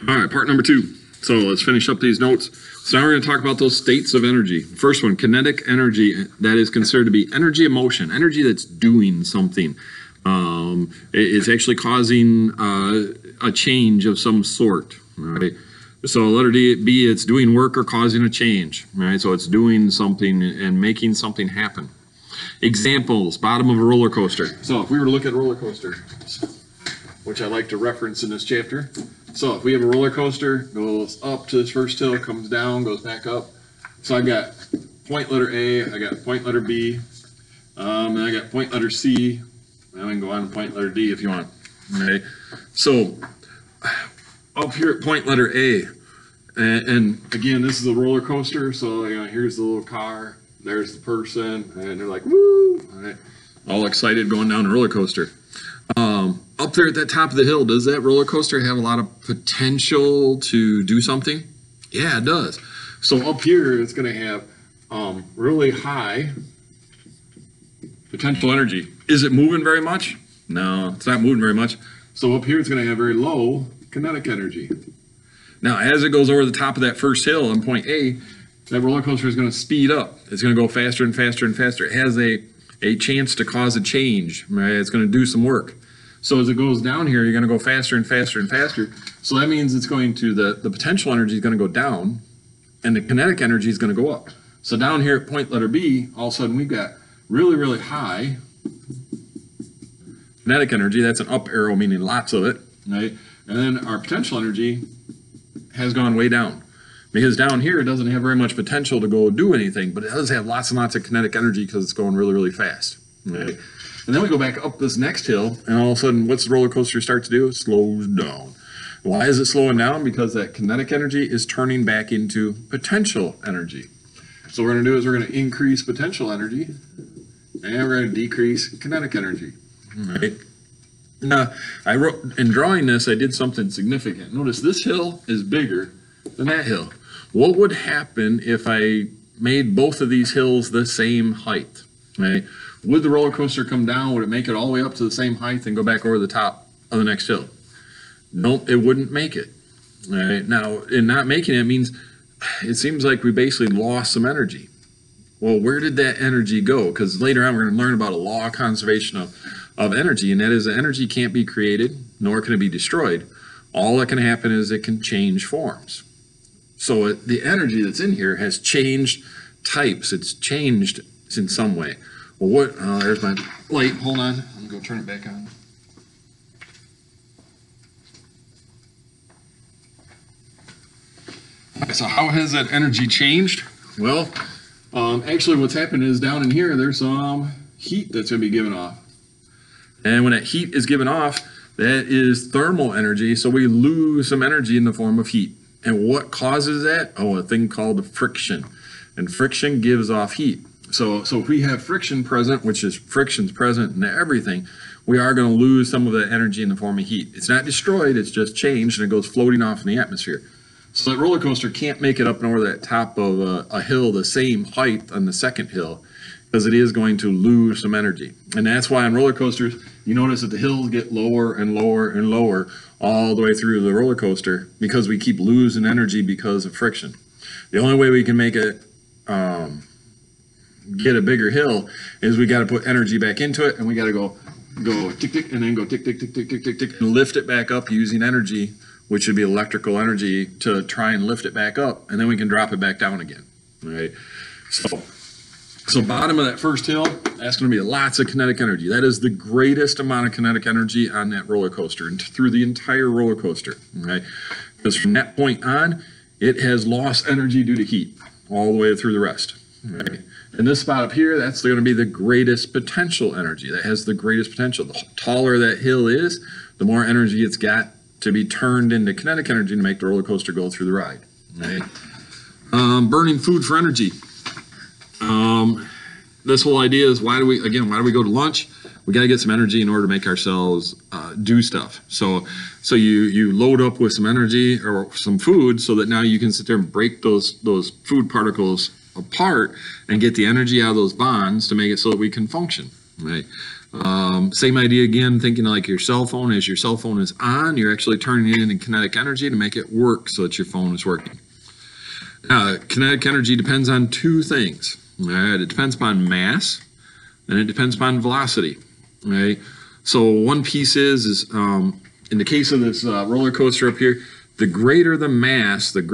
All right, part number 2. So let's finish up these notes. So now we're going to talk about those states of energy. First one, kinetic energy. That is considered to be energy of motion, energy that's doing something. It's actually causing a change of some sort. Right? So letter B, it's doing work or causing a change. Right? So it's doing something and making something happen. Examples, bottom of a roller coaster. So if we were to look at a roller coaster, which I like to reference in this chapter. So if we have a roller coaster, goes up to this first hill, comes down, goes back up. So I've got point letter A, I got point letter B, and I got point letter C. Now we can go on to point letter D if you want. Okay. So up here at point letter A, and again, this is a roller coaster. So here's the little car, there's the person, and they're like, woo, all excited going down the roller coaster. Up there at the top of the hill, does that roller coaster have a lot of potential to do something? Yeah, it does. So up here, it's going to have really high potential energy. Is it moving very much? No, it's not moving very much. So up here, it's going to have very low kinetic energy. Now, as it goes over the top of that first hill on point A, that roller coaster is going to speed up. It's going to go faster and faster and faster. It has a chance to cause a change, right? It's going to do some work. So as it goes down here, you're going to go faster and faster and faster. So that means it's going to, the potential energy is going to go down and the kinetic energy is going to go up. So down here at point letter B, all of a sudden we've got really, really high kinetic energy. That's an up arrow, meaning lots of it, right? And then our potential energy has gone way down. Because down here, it doesn't have very much potential to go do anything, but it does have lots and lots of kinetic energy because it's going really, really fast. Right? And then we go back up this next hill, and all of a sudden, what's the roller coaster start to do? It slows down. Why is it slowing down? Because that kinetic energy is turning back into potential energy. So what we're going to do is we're going to increase potential energy, and we're going to decrease kinetic energy. Right? Now, I wrote, in drawing this, I did something significant. Notice this hill is bigger than that hill. What would happen if I made both of these hills the same height? Right? Would the roller coaster come down? Would it make it all the way up to the same height and go back over the top of the next hill? No, it wouldn't make it. Right? Now, in not making it means it seems like we basically lost some energy. Well, where did that energy go? Because later on we're going to learn about a law of conservation of energy, and that is that energy can't be created, nor can it be destroyed. All that can happen is it can change forms. So the energy that's in here has changed types. It's changed in some way. Well, what? There's my light. Hold on. I'm going to go turn it back on. Okay, so how has that energy changed? Well, actually what's happened is down in here, there's some heat that's going to be given off. And when that heat is given off, that is thermal energy. So we lose some energy in the form of heat. And what causes that? Oh, a thing called friction. And friction gives off heat. So if we have friction present, which is friction's present in everything, we are going to lose some of the energy in the form of heat. It's not destroyed, it's just changed and it goes floating off in the atmosphere. So that roller coaster can't make it up and over that top of a hill the same height on the second hill because it is going to lose some energy. And that's why on roller coasters, you notice that the hills get lower and lower and lower all the way through the roller coaster because we keep losing energy because of friction. The only way we can make it get a bigger hill is we got to put energy back into it, and we got to go tick tick and then go tick tick tick tick tick tick tick and lift it back up using energy, which would be electrical energy, to try and lift it back up, and then we can drop it back down again. Right? So bottom of that first hill, that's going to be lots of kinetic energy. That is the greatest amount of kinetic energy on that roller coaster and through the entire roller coaster. Right? Because from that point on, it has lost energy due to heat all the way through the rest. Right? And this spot up here, that's going to be the greatest potential energy. That has the greatest potential. The taller that hill is, the more energy it's got to be turned into kinetic energy to make the roller coaster go through the ride. Right? Burning food for energy. This whole idea is why do we go to lunch? We got to get some energy in order to make ourselves do stuff. So you load up with some energy or some food so that now you can sit there and break those food particles apart and get the energy out of those bonds to make it so that we can function, right? Same idea again, thinking like your cell phone. As your cell phone is on, you're actually turning it into kinetic energy to make it work so that your phone is working. Kinetic energy depends on two things. All right? It depends upon mass, and it depends upon velocity. Right? So one piece is in the case of this roller coaster up here, the greater the mass of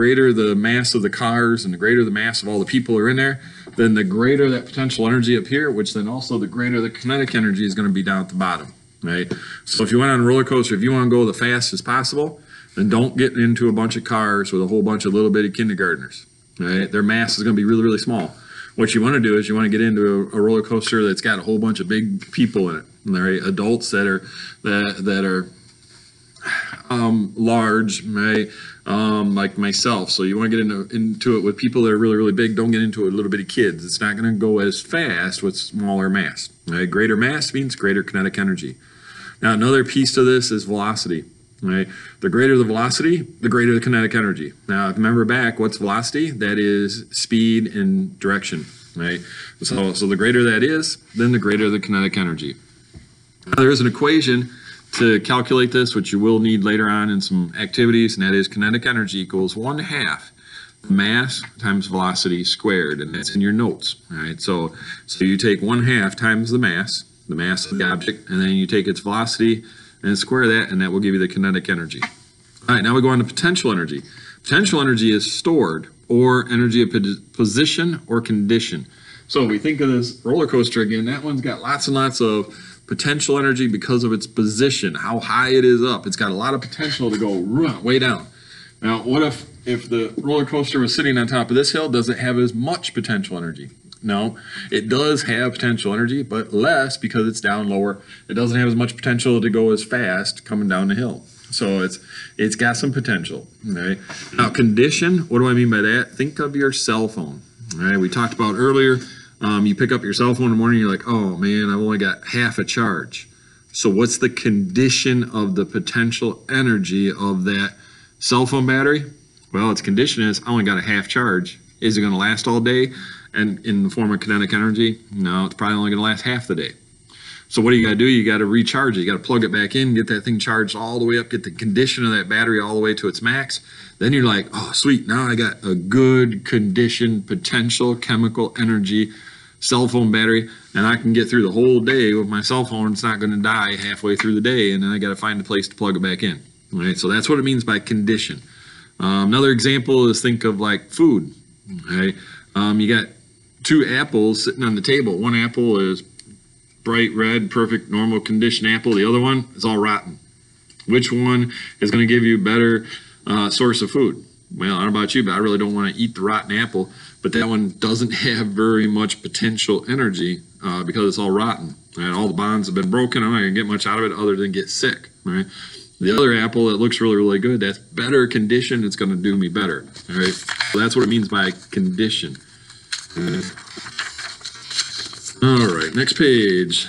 the cars, and the greater the mass of all the people who are in there, then the greater that potential energy up here, which then also the greater the kinetic energy is going to be down at the bottom. Right? So if you went on a roller coaster, if you want to go the fastest possible, then don't get into a bunch of cars with a whole bunch of little bitty kindergartners. Right? Their mass is going to be really, really small. What you want to do is you want to get into a roller coaster that's got a whole bunch of big people in it. Right? Adults that are large, right? Like myself. So you want to get into it with people that are really, really big. Don't get into it with little bitty kids. It's not going to go as fast with smaller mass. Right? Greater mass means greater kinetic energy. Now another piece to this is velocity. Right? The greater the velocity, the greater the kinetic energy. Now remember back, what's velocity? That is speed and direction. Right? So the greater that is, then the greater the kinetic energy. Now, there is an equation to calculate this, which you will need later on in some activities, and that is kinetic energy equals 1/2 mass times velocity squared, and that's in your notes. All right, so you take 1/2 times the mass of the object, and then you take its velocity and square that, and that will give you the kinetic energy. All right, now we go on to potential energy. Potential energy is stored, or energy of position or condition. So we think of this roller coaster again, that one's got lots and lots of potential energy because of its position, how high it is up. It's got a lot of potential to go way down. Now, what if the roller coaster was sitting on top of this hill? Does it have as much potential energy? No, it does have potential energy, but less because it's down lower. It doesn't have as much potential to go as fast coming down the hill. So it's got some potential. Okay. Now, condition, what do I mean by that? Think of your cell phone. All right, we talked about earlier, you pick up your cell phone in the morning, you're like, oh man, I've only got half a charge. So what's the condition of the potential energy of that cell phone battery? Well, its condition is I only got a half charge. Is it going to last all day? And in the form of kinetic energy? No, it's probably only going to last half the day. So what do you got to do? You got to recharge it. You got to plug it back in, get that thing charged all the way up, get the condition of that battery all the way to its max. Then you're like, oh, sweet, now I got a good conditioned potential chemical energy cell phone battery, and I can get through the whole day with my cell phone. It's not going to die halfway through the day, and then I got to find a place to plug it back in. All right, so that's what it means by condition. Another example is think of like food. Okay, you got 2 apples sitting on the table. One apple is bright red, perfect, normal condition apple. The other one is all rotten. Which one is going to give you a better source of food? Well, I don't know about you, but I really don't want to eat the rotten apple. But that one doesn't have very much potential energy because it's all rotten. Right? All the bonds have been broken. I'm not going to get much out of it other than get sick. Right? The other apple, it looks really, really good. That's better condition. It's going to do me better. All right? So that's what it means by condition. All right, next page.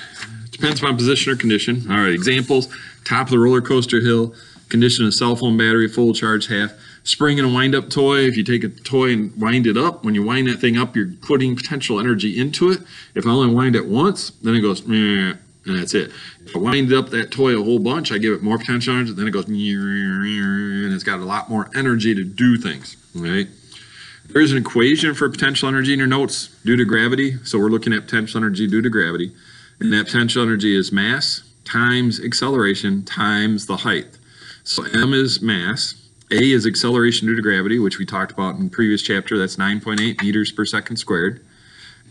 Depends upon position or condition. All right, examples. Top of the roller coaster hill, condition of cell phone battery, full charge, half. Spring and a wind-up toy. If you take a toy and wind it up, when you wind that thing up, you're putting potential energy into it. If I only wind it once, then it goes, meh, and that's it. If I wind up that toy a whole bunch, I give it more potential energy, then it goes, and it's got a lot more energy to do things. Right? There's an equation for potential energy in your notes due to gravity. So we're looking at potential energy due to gravity. And that potential energy is mass times acceleration times the height. So M is mass. A is acceleration due to gravity, which we talked about in the previous chapter. That's 9.8 meters per second squared.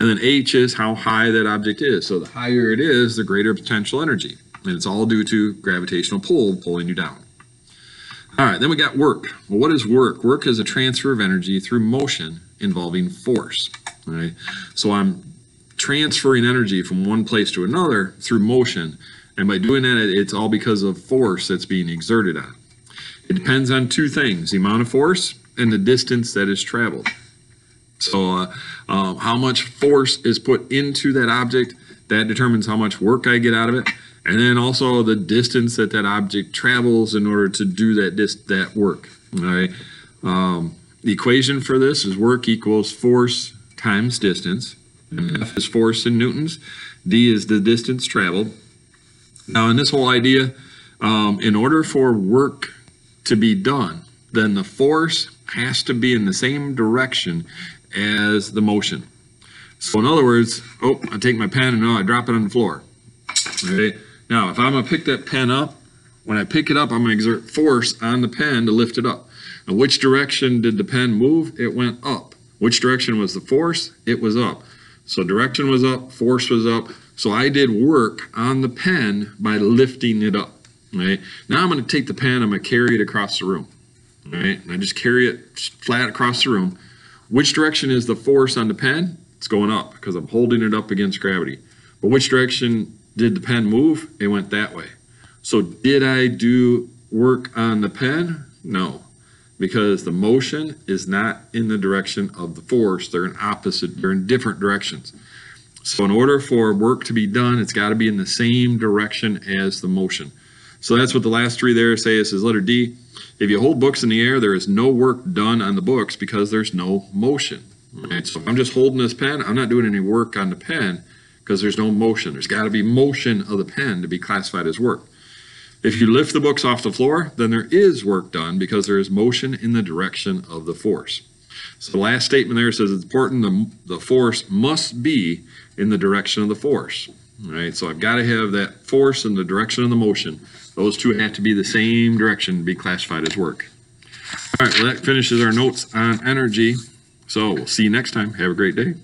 And then H is how high that object is. So the higher it is, the greater potential energy. And it's all due to gravitational pull pulling you down. All right, then we got work. Well, what is work? Work is a transfer of energy through motion involving force. All right? So I'm transferring energy from one place to another through motion. And by doing that, it's all because of force that's being exerted on. It depends on 2 things, the amount of force and the distance that is traveled. So how much force is put into that object, that determines how much work I get out of it. And then also the distance that that object travels in order to do that work. All right. The equation for this is work equals force times distance. F is force in newtons. D is the distance traveled. Now, in this whole idea, in order for work to be done, then the force has to be in the same direction as the motion. So in other words, I take my pen and I drop it on the floor. Right? Now, if I'm going to pick that pen up, when I pick it up, I'm going to exert force on the pen to lift it up. Now, which direction did the pen move? It went up. Which direction was the force? It was up. So direction was up, force was up. So I did work on the pen by lifting it up. Right? Now I'm going to take the pen, I'm going to carry it across the room. Right? And I just carry it flat across the room. Which direction is the force on the pen? It's going up because I'm holding it up against gravity. But which direction did the pen move? It went that way. So did I do work on the pen? No, because the motion is not in the direction of the force. They're in different directions. So in order for work to be done, it's got to be in the same direction as the motion. So that's what the last three there say. It says letter D. If you hold books in the air, there is no work done on the books because there's no motion. Right? So if I'm just holding this pen, I'm not doing any work on the pen because there's no motion. There's got to be motion of the pen to be classified as work. If you lift the books off the floor, then there is work done because there is motion in the direction of the force. So the last statement there says it's important the force must be in the direction of the force. Right? So I've got to have that force in the direction of the motion. Those two have to be the same direction to be classified as work. All right, well, that finishes our notes on energy. So we'll see you next time. Have a great day.